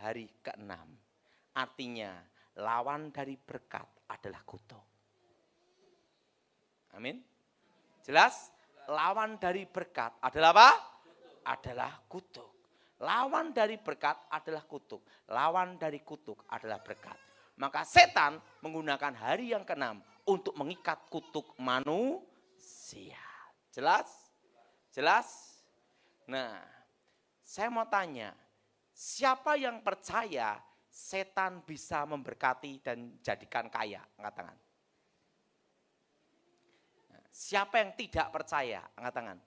hari ke-6. Artinya lawan dari berkat adalah kutuk. Amin. Jelas? Lawan dari berkat adalah apa? Adalah kutuk. Lawan dari berkat adalah kutuk. Lawan dari kutuk adalah berkat. Maka setan menggunakan hari yang ke-6 untuk mengikat kutuk manusia. Jelas? Jelas? Nah, saya mau tanya, siapa yang percaya setan bisa memberkati dan jadikan kaya? Angkat tangan. Siapa yang tidak percaya? Angkat tangan.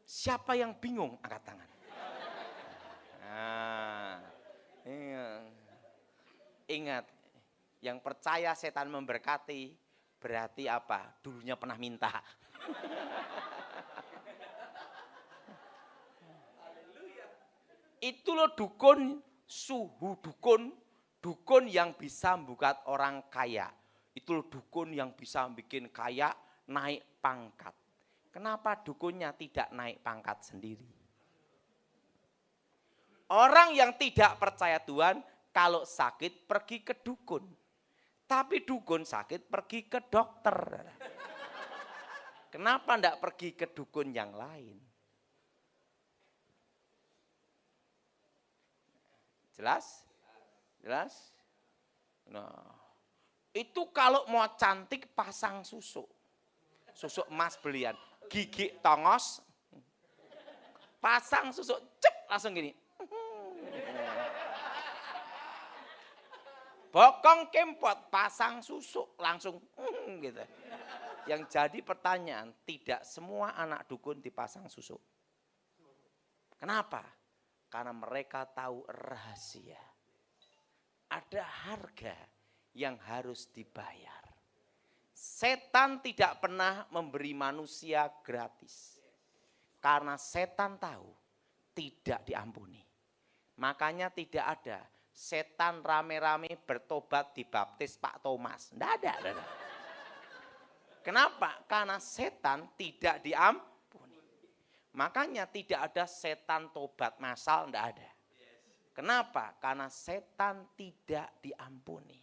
Siapa yang bingung? Angkat tangan. Nah, ingat, yang percaya setan memberkati berarti apa? Dulunya pernah minta. Itu loh dukun, suhu dukun, dukun yang bisa membuat orang kaya. Itu loh dukun yang bisa bikin kaya, naik pangkat. Kenapa dukunnya tidak naik pangkat sendiri? Orang yang tidak percaya Tuhan, kalau sakit pergi ke dukun. Tapi dukun sakit pergi ke dokter. Kenapa enggak pergi ke dukun yang lain? Jelas? Jelas? Nah, itu kalau mau cantik pasang susuk. Susuk emas belian. Gigi tongos. Pasang susuk. Cep, langsung gini. Bokong kempot. Pasang susuk. Langsung gitu. Yang jadi pertanyaan, tidak semua anak dukun dipasang susuk. Kenapa? Karena mereka tahu rahasia. Ada harga yang harus dibayar. Setan tidak pernah memberi manusia gratis. Karena setan tahu tidak diampuni. Makanya tidak ada setan rame-rame bertobat dibaptis Pak Thomas. Tidak ada. Kenapa? Karena setan tidak diampuni. Makanya tidak ada setan tobat massal, tidak ada. Kenapa? Karena setan tidak diampuni.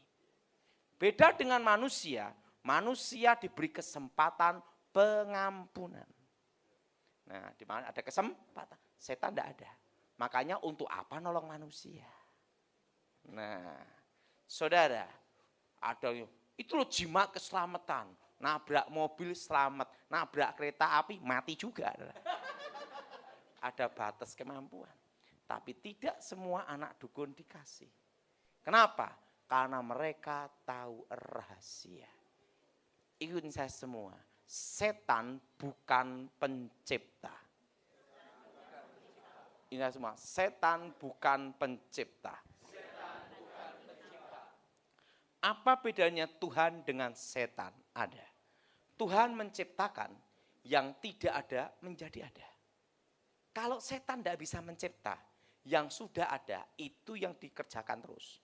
Beda dengan manusia, manusia diberi kesempatan pengampunan. Nah, di mana ada kesempatan, setan tidak ada. Makanya untuk apa nolong manusia? Nah, saudara, ada itu loh jimat keselamatan. Nabrak mobil selamat, nabrak kereta api mati juga. Ada batas kemampuan. Tapi tidak semua anak dukun dikasih. Kenapa? Karena mereka tahu rahasia. Ikutin saya semua. Setan bukan pencipta. Ingat semua, setan bukan pencipta. Apa bedanya Tuhan dengan setan? Ada. Tuhan menciptakan yang tidak ada menjadi ada. Kalau setan tidak bisa mencipta, yang sudah ada itu yang dikerjakan terus.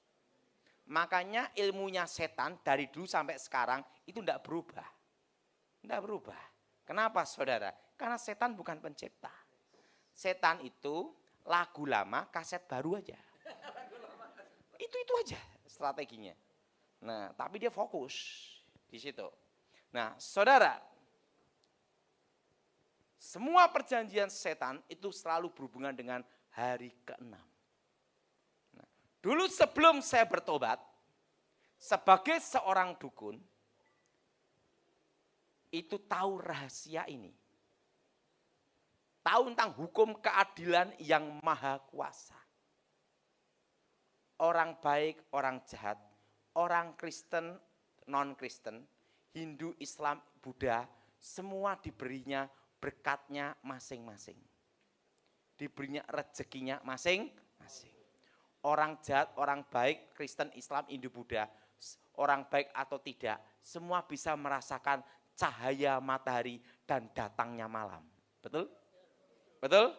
Makanya ilmunya setan dari dulu sampai sekarang itu tidak berubah. Tidak berubah. Kenapa saudara? Karena setan bukan pencipta. Setan itu lagu lama, kaset baru aja. Itu aja strateginya. Nah, tapi dia fokus di situ. Nah, saudara, semua perjanjian setan itu selalu berhubungan dengan hari ke-6. Nah, dulu sebelum saya bertobat, sebagai seorang dukun, itu tahu rahasia ini. Tahu tentang hukum keadilan yang maha kuasa. Orang baik, orang jahat, orang Kristen, non-Kristen, Hindu, Islam, Buddha, semua diberinya berkatnya masing-masing. Diberinya rezekinya masing-masing. Orang jahat, orang baik, Kristen, Islam, Hindu, Buddha, orang baik atau tidak, semua bisa merasakan cahaya matahari dan datangnya malam. Betul? Betul?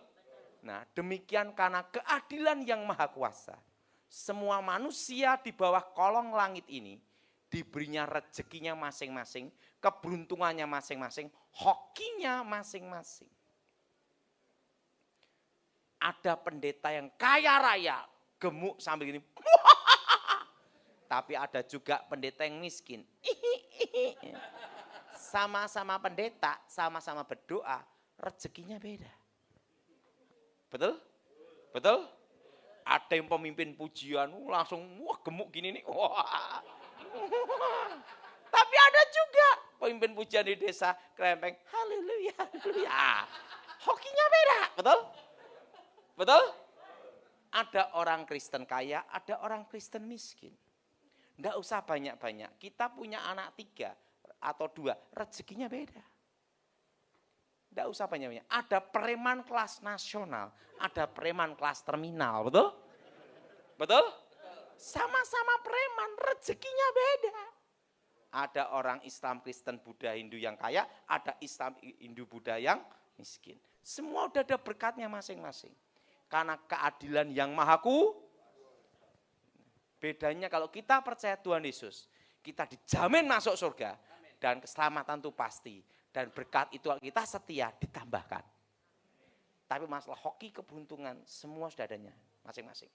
Nah, demikian karena keadilan yang maha kuasa. Semua manusia di bawah kolong langit ini diberinya rezekinya masing-masing, keberuntungannya masing-masing, hokinya masing-masing. Ada pendeta yang kaya raya, gemuk sambil gini. Tapi ada juga pendeta yang miskin. Sama-sama pendeta, sama-sama berdoa, rezekinya beda. Betul? Betul? Ada yang pemimpin pujian langsung wah gemuk gini nih. Wah. Tapi ada juga pemimpin pujian di desa krempeng. Haleluya, haleluya. Hokinya beda, betul? Betul? Ada orang Kristen kaya, ada orang Kristen miskin. Nggak usah banyak-banyak. Kita punya anak 3 atau 2, rezekinya beda. Nggak usah banyak-banyak. Ada preman kelas nasional, ada preman kelas terminal, betul? Betul? Sama-sama preman, rezekinya beda. Ada orang Islam, Kristen, Buddha, Hindu yang kaya, ada Islam, Hindu, Buddha yang miskin. Semua udah ada berkatnya masing-masing. Karena keadilan yang maha bedanya kalau kita percaya Tuhan Yesus, kita dijamin masuk surga dan keselamatan itu pasti. Dan berkat itu kita setia ditambahkan. Tapi masalah hoki keberuntungan semua sudah adanya masing-masing.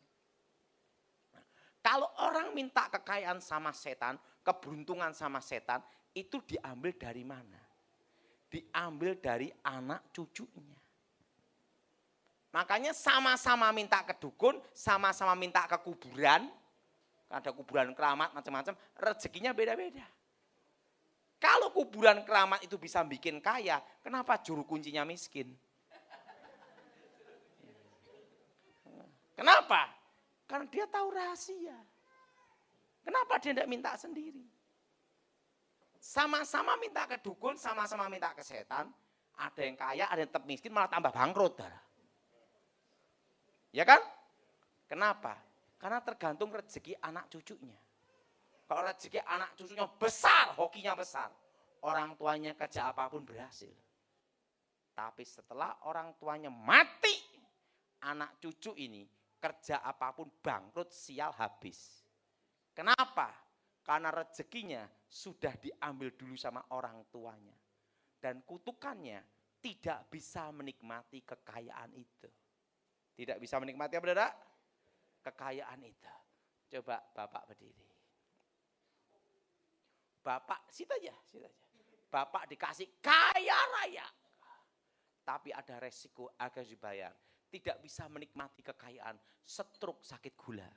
Nah, kalau orang minta kekayaan sama setan, keberuntungan sama setan, itu diambil dari mana? Diambil dari anak cucunya. Makanya sama-sama minta ke dukun, sama-sama minta ke kuburan. Ada kuburan keramat macam-macam, rezekinya beda-beda. Kalau kuburan keramat itu bisa bikin kaya, kenapa juru kuncinya miskin? Kenapa? Karena dia tahu rahasia. Kenapa dia tidak minta sendiri? Sama-sama minta ke dukun, sama-sama minta ke setan. Ada yang kaya, ada yang tetap miskin, malah tambah bangkrut. Ya kan? Kenapa? Karena tergantung rezeki anak cucunya. Kalau rezeki anak cucunya besar, hokinya besar. Orang tuanya kerja apapun berhasil. Tapi setelah orang tuanya mati, anak cucu ini kerja apapun bangkrut, sial habis. Kenapa? Karena rezekinya sudah diambil dulu sama orang tuanya. Dan kutukannya tidak bisa menikmati kekayaan itu. Tidak bisa menikmati apa, saudara? Kekayaan itu. Coba Bapak berdiri. Bapak, situ aja. Bapak dikasih kaya raya. Tapi ada resiko harus dibayar. Tidak bisa menikmati kekayaan, stroke, sakit gula.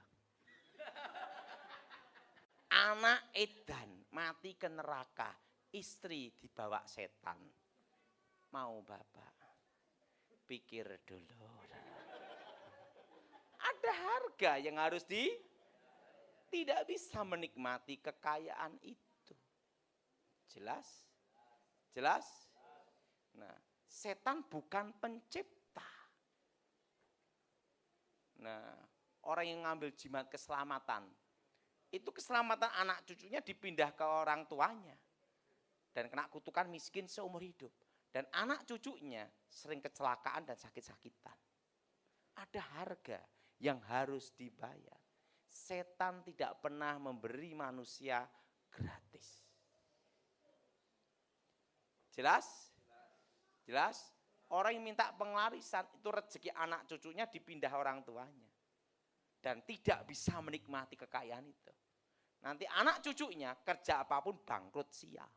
Anak edan mati ke neraka, istri dibawa setan. Mau Bapak? Pikir dulu. Ada harga yang harus tidak bisa menikmati kekayaan itu. Jelas? Jelas? Nah, setan bukan pencipta. Nah, orang yang ngambil jimat keselamatan, itu keselamatan anak cucunya dipindah ke orang tuanya. Dan kena kutukan miskin seumur hidup. Dan anak cucunya sering kecelakaan dan sakit-sakitan. Ada harga yang harus dibayar. Setan tidak pernah memberi manusia gratis. Jelas? Jelas? Orang yang minta penglarisan itu rezeki anak cucunya dipindah orang tuanya. Dan tidak bisa menikmati kekayaan itu. Nanti anak cucunya kerja apapun bangkrut sial.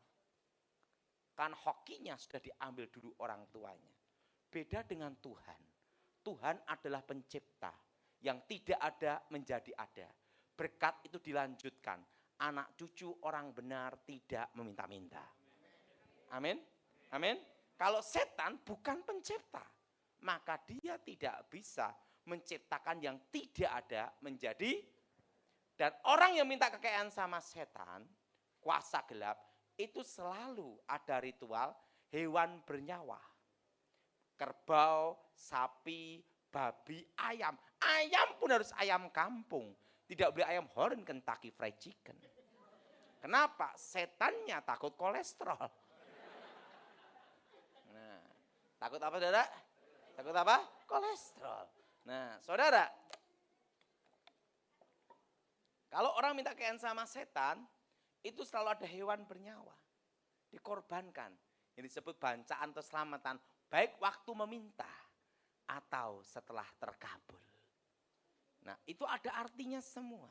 Kan hokinya sudah diambil dulu orang tuanya. Beda dengan Tuhan. Tuhan adalah pencipta yang tidak ada menjadi ada. Berkat itu dilanjutkan. Anak cucu orang benar tidak meminta-minta. Amin. Amin. Kalau setan bukan pencipta, maka dia tidak bisa menciptakan yang tidak ada menjadi. Dan orang yang minta kekayaan sama setan, kuasa gelap, itu selalu ada ritual hewan bernyawa. Kerbau, sapi, babi, ayam. Ayam pun harus ayam kampung. Tidak boleh ayam horn Kentucky Fried Chicken. Kenapa? Setannya takut kolesterol. Nah, takut apa, saudara? Takut apa? Kolesterol. Nah, saudara, kalau orang minta kekayaan sama setan, itu selalu ada hewan bernyawa. Dikorbankan. Yang disebut bancaan atau selamatan. Baik waktu meminta atau setelah terkabul. Nah, itu ada artinya semua.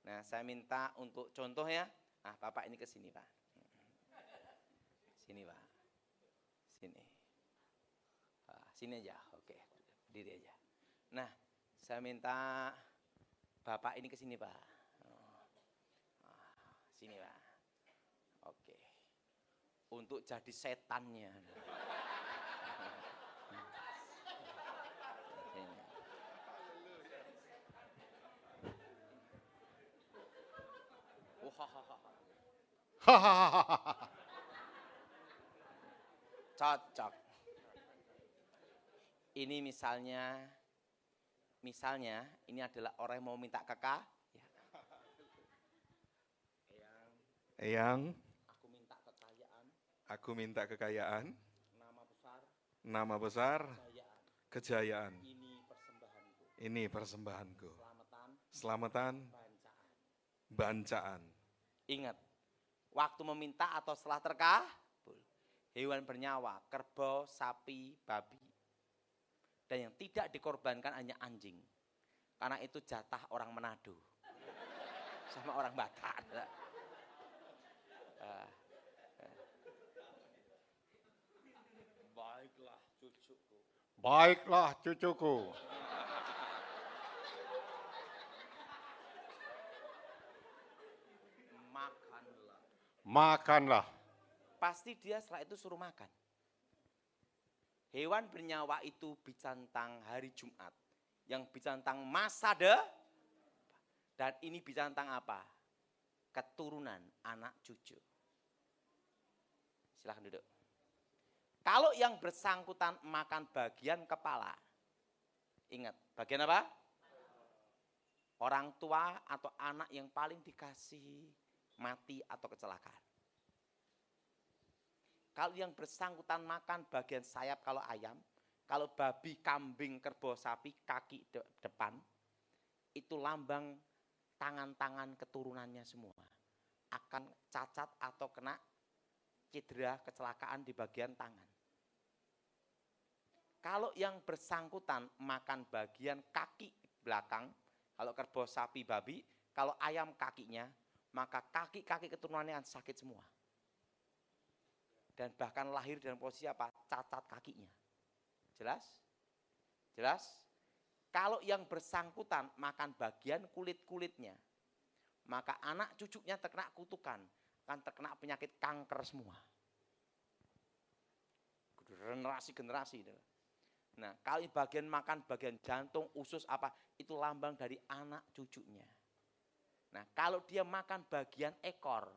Nah, saya minta untuk contoh ya. Ah, Bapak ini ke sini, Pak. Sini, Pak. Sini. Sini aja, oke. Diri aja. Nah, saya minta Bapak ini ke sini, Pak. Sini, Pak. Oke. Untuk jadi setannya. Cocok. Ini misalnya ini adalah orang yang mau minta kakak. Eyang, Aku minta kekayaan. aku minta kekayaan, Nama besar. kejayaan. Ini persembahanku. Ini persembahanku. Selamatan, bancaan. Ingat, waktu meminta atau setelah terkabul, hewan bernyawa, kerbau, sapi, babi. Dan yang tidak dikorbankan hanya anjing. Karena itu jatah orang Manado. Sama orang Batak. Baiklah cucuku. Baiklah cucuku. Makanlah. Makanlah. Pasti dia setelah itu suruh makan. Hewan bernyawa itu bicara tentang hari Jumat. Yang bicara tentang masa depan. Dan ini bicara tentang apa? Keturunan anak cucu. Silahkan duduk. Kalau yang bersangkutan makan bagian kepala. Ingat, bagian apa? Orang tua atau anak yang paling dikasih mati atau kecelakaan. Kalau yang bersangkutan makan bagian sayap kalau ayam, kalau babi, kambing, kerbau, sapi, kaki depan, itu lambang tangan-tangan keturunannya semua. Akan cacat atau kena cedera kecelakaan di bagian tangan. Kalau yang bersangkutan makan bagian kaki belakang, kalau kerbau, sapi, babi, kalau ayam kakinya, maka kaki-kaki keturunannya akan sakit semua. Dan bahkan lahir dalam posisi apa? Cacat kakinya. Jelas? Jelas? Kalau yang bersangkutan makan bagian kulit-kulitnya, maka anak cucunya terkena kutukan, akan terkena penyakit kanker semua. Generasi-generasi. Nah, kalau bagian makan bagian jantung, usus apa, itu lambang dari anak cucunya. Nah, kalau dia makan bagian ekor,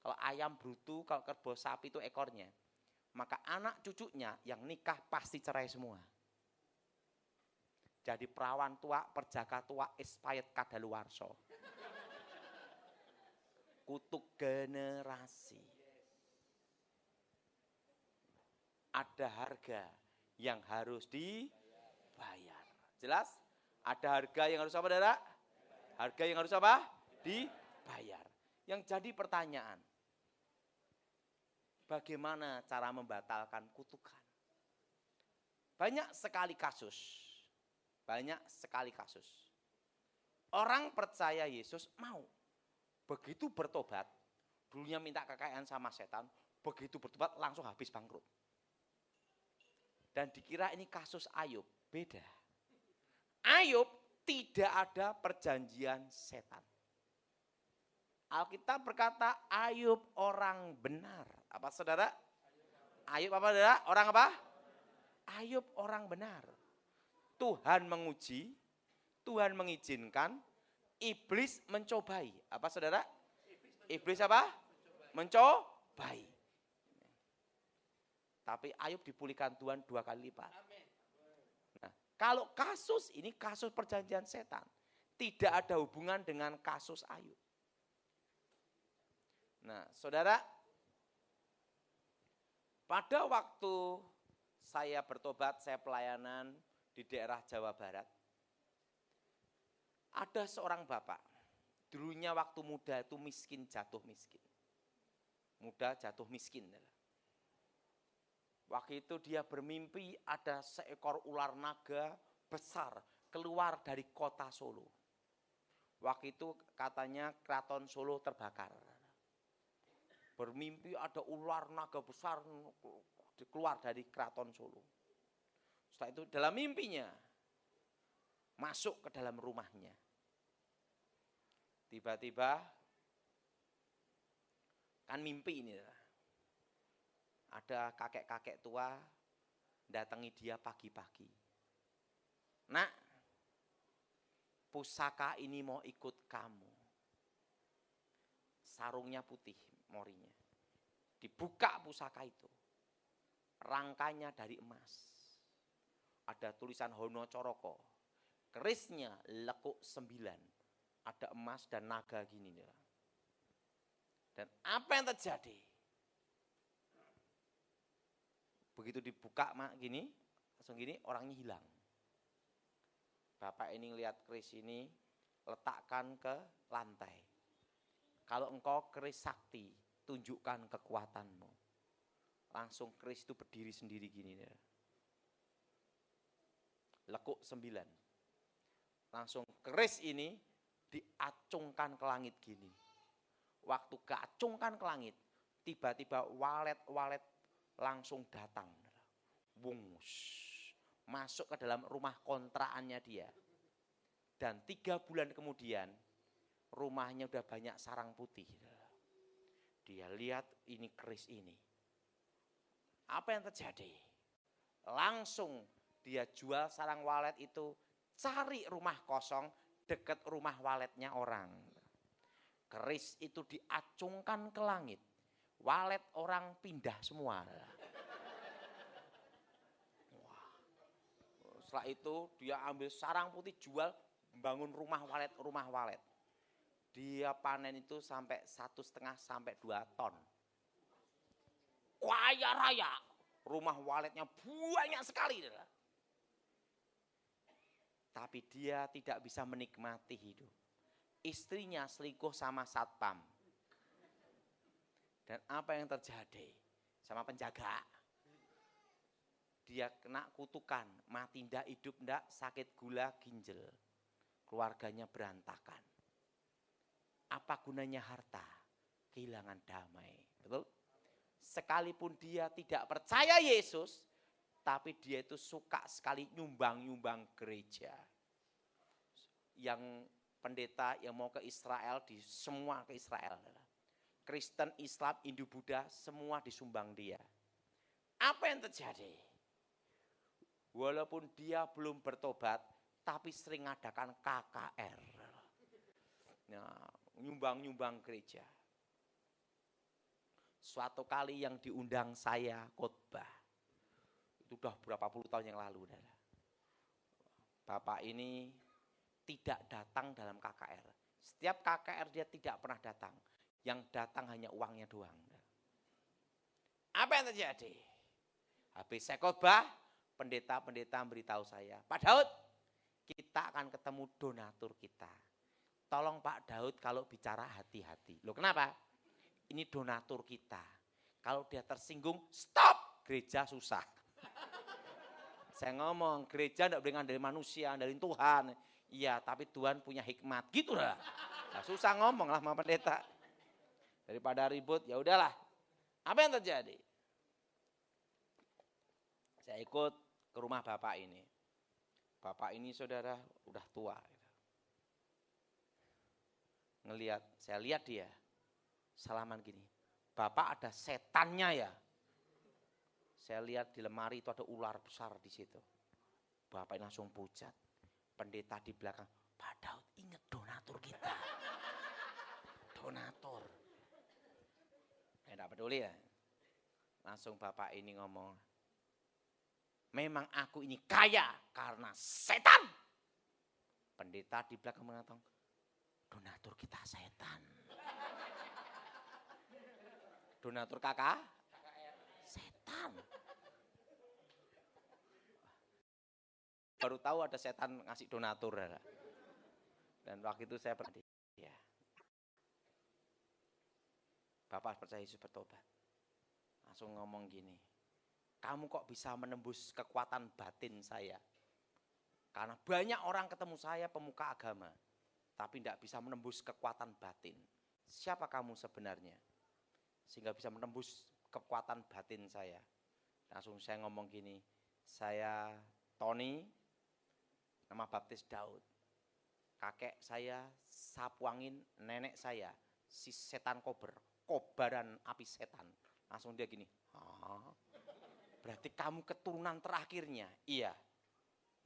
kalau ayam brutu, kalau kerbau sapi itu ekornya, maka anak cucunya yang nikah pasti cerai semua. Jadi perawan tua, perjaka tua, expired kadaluwarsa. Kutuk generasi. Ada harga yang harus dibayar. Jelas? Ada harga yang harus apa, Saudara? Harga yang harus apa? Dibayar. Yang jadi pertanyaan, bagaimana cara membatalkan kutukan? Banyak sekali kasus. Banyak sekali kasus. Orang percaya Yesus mau. Begitu bertobat, dulunya minta kekayaan sama setan, begitu bertobat langsung habis bangkrut. Dan dikira ini kasus Ayub, beda. Ayub tidak ada perjanjian setan. Alkitab berkata Ayub orang benar. Apa saudara? Ayub apa saudara? Orang apa? Ayub orang benar. Tuhan menguji, Tuhan mengizinkan, iblis mencobai. Apa saudara? Iblis apa? Mencobai. Tapi Ayub dipulihkan Tuhan 2 kali lipat. Nah, kalau kasus ini kasus perjanjian setan, tidak ada hubungan dengan kasus Ayub. Nah, saudara, pada waktu saya bertobat, saya pelayanan di daerah Jawa Barat, ada seorang bapak, dulunya waktu muda itu miskin, jatuh miskin. Muda jatuh miskin. Waktu itu dia bermimpi ada seekor ular naga besar keluar dari kota Solo. Waktu itu katanya Keraton Solo terbakar. Bermimpi ada ular naga besar keluar dari Keraton Solo. Setelah itu dalam mimpinya masuk ke dalam rumahnya. Tiba-tiba kan mimpi ini. Ada kakek-kakek tua datangi dia pagi-pagi. Nak, pusaka ini mau ikut kamu. Sarungnya putih, morinya. Dibuka pusaka itu. Rangkanya dari emas. Ada tulisan Hono Coroko. Kerisnya lekuk 9. Ada emas dan naga gini. Dan apa yang terjadi? Begitu dibuka gini, langsung gini orangnya hilang. Bapak ini lihat keris ini, letakkan ke lantai. Kalau engkau keris sakti, tunjukkan kekuatanmu. Langsung keris itu berdiri sendiri gini. Lekuk 9. Langsung keris ini diacungkan ke langit gini. Waktu keacungkan ke langit, tiba-tiba walet-walet langsung datang. Wungus. Masuk ke dalam rumah kontraannya dia. Dan 3 bulan kemudian, rumahnya udah banyak sarang putih. Dia lihat ini keris ini. Apa yang terjadi? Langsung dia jual sarang walet itu, cari rumah kosong dekat rumah waletnya orang. Keris itu diacungkan ke langit. Walet orang pindah semua. Wah. Setelah itu dia ambil sarang putih jual, bangun rumah walet. Dia panen itu sampai 1,5 sampai 2 ton. Kaya raya. Rumah waletnya banyak sekali. Tapi dia tidak bisa menikmati hidup. Istrinya selingkuh sama satpam. Dan apa yang terjadi sama penjaga? Dia kena kutukan, mati ndak, hidup ndak, sakit gula ginjal. Keluarganya berantakan. Apa gunanya harta? Kehilangan damai. Betul? Sekalipun dia tidak percaya Yesus, tapi dia itu suka sekali nyumbang gereja. Yang pendeta yang mau ke Israel, di semua ke Israel. Kristen, Islam, Hindu, Buddha, semua disumbang dia. Apa yang terjadi? Walaupun dia belum bertobat, tapi sering ngadakan KKR. Nah, nyumbang gereja. Suatu kali yang diundang saya khotbah, itu udah berapa puluh tahun yang lalu. Bapak ini tidak datang dalam KKR. Setiap KKR dia tidak pernah datang. Yang datang hanya uangnya doang. Apa yang terjadi? Habis saya khotbah, pendeta memberitahu saya, Pak Daud, kita akan ketemu donatur kita. Tolong Pak Daud kalau bicara hati-hati. Loh kenapa? Ini donatur kita. Kalau dia tersinggung, stop, gereja susah. Saya ngomong, gereja tidak boleh ngandelin manusia, ngandelin Tuhan. Iya, tapi Tuhan punya hikmat. Gitu lah. Nah, susah ngomong lah sama pendeta. Daripada ribut, ya udahlah. Apa yang terjadi? Saya ikut ke rumah bapak ini. Bapak ini saudara udah tua. Saya lihat dia. Salaman gini. Bapak ada setannya ya. Saya lihat di lemari itu ada ular besar di situ. Bapak ini langsung pucat. Pendeta di belakang, Pak Daud ingat donatur kita. Donatur. Tidak peduli ya. Langsung bapak ini ngomong, memang aku ini kaya karena setan. Pendeta di belakang mengatakan, donatur kita setan. Donatur kakak? Setan. Baru tahu ada setan ngasih donatur. Dan waktu itu saya berhenti. Ya. Bapak percaya Yesus bertobat. Langsung ngomong gini, kamu kok bisa menembus kekuatan batin saya? Karena banyak orang ketemu saya pemuka agama. tapi tidak bisa menembus kekuatan batin. Siapa kamu sebenarnya? Sehingga bisa menembus kekuatan batin saya. Langsung saya ngomong gini, saya Tony, nama baptis Daud. Kakek saya sapu angin, nenek saya si setan kobaran api setan. Langsung dia gini, berarti kamu keturunan terakhirnya? Iya.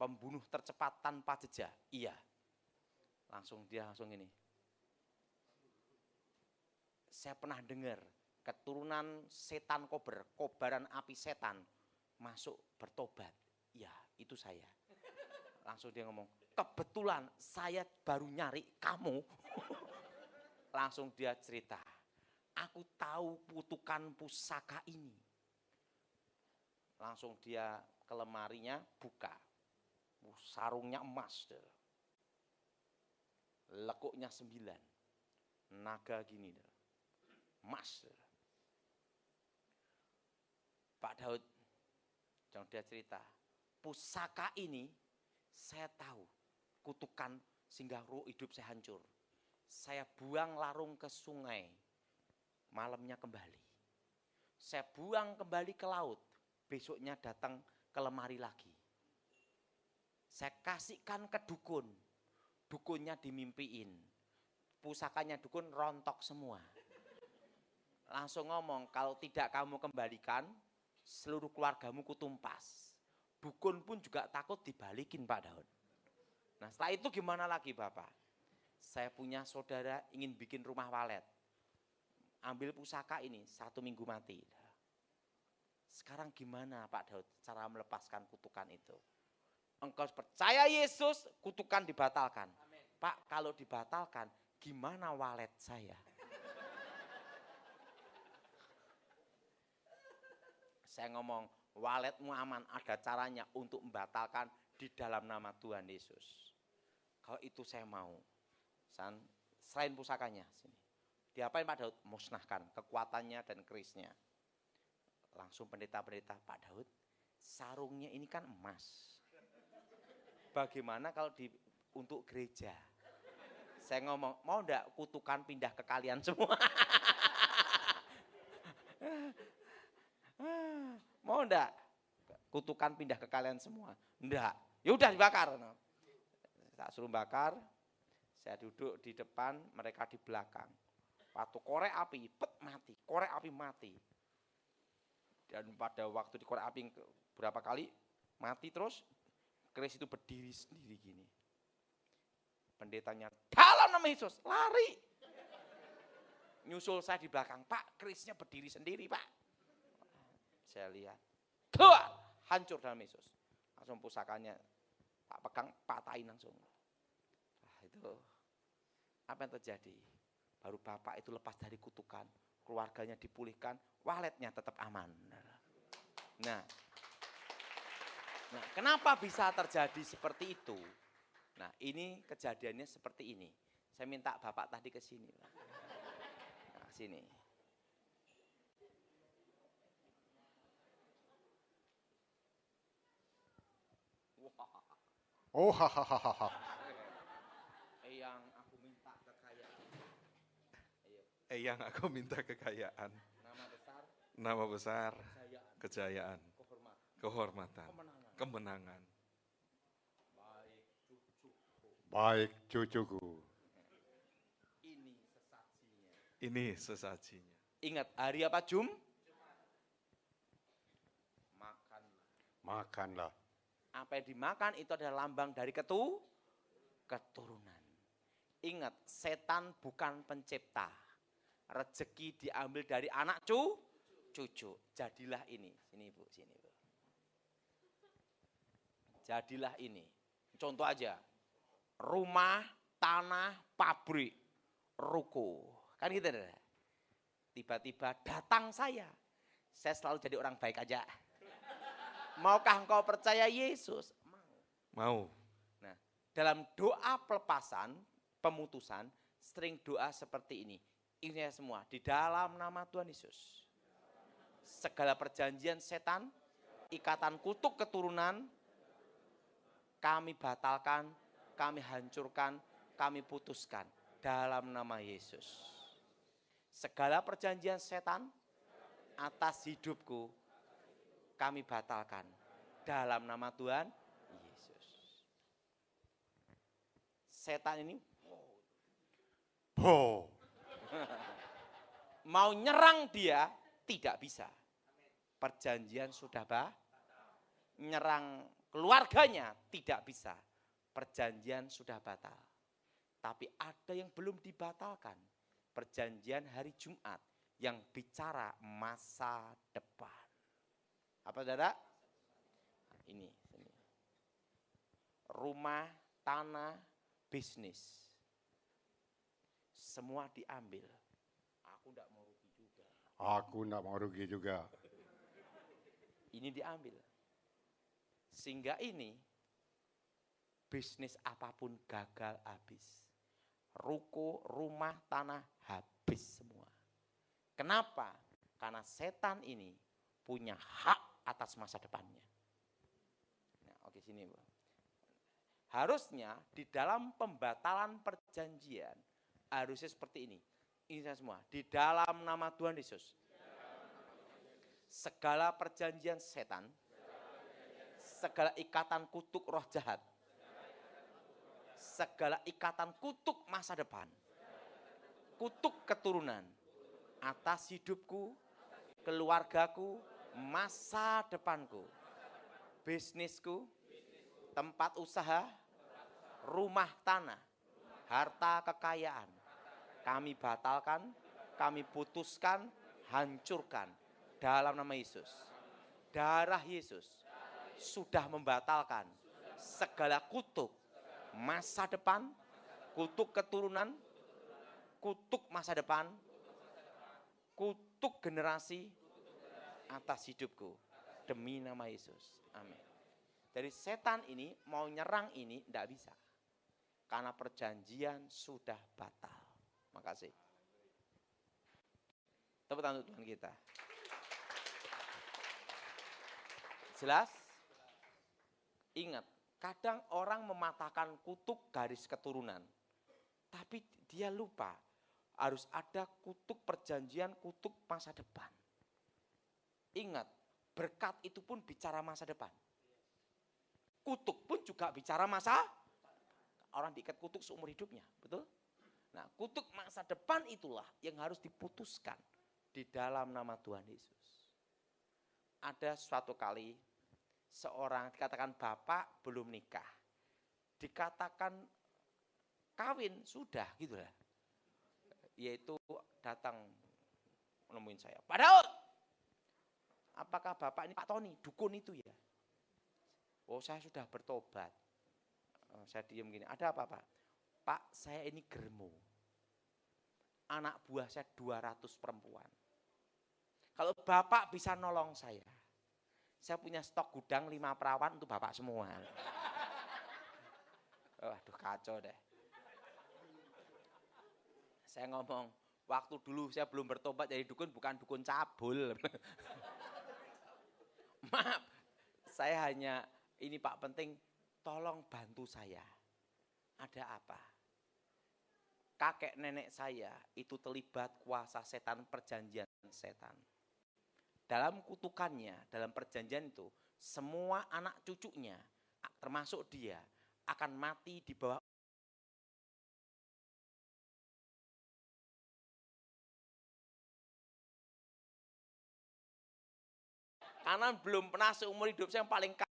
Pembunuh tercepat tanpa jejak? Iya. Langsung gini. Saya pernah dengar keturunan setan kobaran api setan masuk bertobat. Ya, itu saya. Langsung dia ngomong, kebetulan saya baru nyari kamu. Langsung dia cerita, aku tahu kutukan pusaka ini. Langsung dia ke lemarinya buka, sarungnya emas, lekuknya 9, naga gini, emas. Pak Daud, jangan dia cerita, pusaka ini saya tahu kutukan sehingga roh hidup saya hancur. Saya buang larung ke sungai, malamnya kembali. Saya buang kembali ke laut, besoknya datang ke lemari lagi. Saya kasihkan ke dukun, dukunnya dimimpiin. Pusakanya dukun rontok semua. Langsung ngomong, kalau tidak kamu kembalikan, seluruh keluargamu kutumpas. Dukun pun juga takut dibalikin Pak Daud. Nah setelah itu gimana lagi Bapak? Saya punya saudara ingin bikin rumah walet. Ambil pusaka ini, 1 minggu mati. Sekarang gimana Pak Daud cara melepaskan kutukan itu? Engkau percaya Yesus, kutukan dibatalkan. Amen. Pak kalau dibatalkan, gimana walet saya? Saya ngomong, waletmu aman, ada caranya untuk membatalkan di dalam nama Tuhan Yesus. Kalau itu saya mau. Selain pusakanya, sini. Diapain Pak Daud? Musnahkan kekuatannya dan kerisnya. Langsung pendeta-pendeta, Pak Daud, sarungnya ini kan emas. Bagaimana kalau untuk gereja? Saya ngomong, mau enggak kutukan pindah ke kalian semua? Mau enggak kutukan pindah ke kalian semua? Enggak. Ya udah dibakar. Tak suruh bakar. Saya duduk di depan, mereka di belakang. Waktu korek api, mati. Korek api mati. Dan pada waktu di korek api berapa kali mati terus, keris itu berdiri sendiri gini. Pendetanya, dalam nama Yesus, lari. Nyusul saya di belakang, Pak, kerisnya berdiri sendiri, Pak. Saya lihat, hancur dalam Yesus. Langsung pusakanya tak pegang, patahin langsung. Nah, itu apa yang terjadi? Baru Bapak itu lepas dari kutukan, keluarganya dipulihkan, waletnya tetap aman. Nah, kenapa bisa terjadi seperti itu? Nah, ini kejadiannya seperti ini. Saya minta Bapak tadi ke sini. Nah, sini. Oh, hahaha. Yang aku minta kekayaan. Yang aku minta kekayaan. Nama besar. Kejayaan. Kehormatan. Kemenangan. Baik cucuku. Ini sesajinya. Ingat hari apa Makanlah. Apa yang dimakan itu adalah lambang dari keturunan. Ingat, setan bukan pencipta. Rezeki diambil dari anak cucu. Jadilah ini. Sini Bu, sini Bu. Jadilah ini. Contoh aja. Rumah, tanah, pabrik, ruko. Kan gitu deh. Tiba-tiba datang saya. Saya selalu jadi orang baik aja. Maukah engkau percaya Yesus? Mau. Nah, dalam doa pelepasan, pemutusan, sering doa seperti ini. Ini semua, di dalam nama Tuhan Yesus. Segala perjanjian setan, ikatan kutuk keturunan, kami batalkan, kami hancurkan, kami putuskan dalam nama Yesus. Segala perjanjian setan atas hidupku kami batalkan dalam nama Tuhan Yesus. Setan ini mau nyerang dia tidak bisa. Perjanjian sudah nyerang keluarganya tidak bisa. Perjanjian sudah batal. Tapi ada yang belum dibatalkan. Perjanjian hari Jumat yang bicara masa depan. Apa saudara? Ini. Rumah, tanah, bisnis. Semua diambil. Aku enggak mau rugi juga. Aku enggak mau rugi juga. Ini diambil. Sehingga ini bisnis apapun gagal habis. Ruko, rumah, tanah habis semua. Kenapa? Karena setan ini punya hak atas masa depannya. Nah, oke sini, Bu. Harusnya di dalam pembatalan perjanjian harusnya seperti ini. Ini semua di dalam nama Tuhan Yesus. Segala perjanjian setan, segala ikatan kutuk roh jahat, segala ikatan kutuk masa depan, kutuk keturunan atas hidupku, keluargaku, masa depanku, bisnisku, tempat usaha, rumah tanah, harta kekayaan, kami batalkan, kami putuskan, hancurkan dalam nama Yesus. Darah Yesus sudah membatalkan segala kutuk masa depan, kutuk keturunan, kutuk masa depan, kutuk generasi atas hidupku demi nama Yesus. Amin. Dari setan ini mau nyerang ini tidak bisa. Karena perjanjian sudah batal. Makasih. Tepuk tangan untuk Tuhan kita. Jelas? Ingat, kadang orang mematahkan kutuk garis keturunan. Tapi dia lupa harus ada kutuk perjanjian, kutuk masa depan. Ingat, berkat itu pun bicara masa depan. Kutuk pun juga bicara masa. Orang diikat kutuk seumur hidupnya, betul? Nah, kutuk masa depan itulah yang harus diputuskan di dalam nama Tuhan Yesus. Ada suatu kali seorang dikatakan bapak belum nikah, dikatakan kawin sudah gitu lah, yaitu datang menemuin saya, Pak Daud, apakah bapak ini Pak Tony dukun itu ya? Oh, saya sudah bertobat. Saya diem gini, ada apa Pak? Pak, saya ini germo, anak buah saya 200 perempuan. Kalau bapak bisa nolong saya punya stok gudang 5 perawan untuk bapak semua. Waduh, kacau deh. Saya ngomong, waktu dulu saya belum bertobat jadi dukun, bukan dukun cabul. Maaf, saya hanya, ini Pak penting, tolong bantu saya. Ada apa? Kakek nenek saya itu terlibat kuasa setan, perjanjian setan. Dalam kutukannya, dalam perjanjian itu, semua anak cucunya, termasuk dia, akan mati di bawah. Karena belum pernah seumur hidup saya yang paling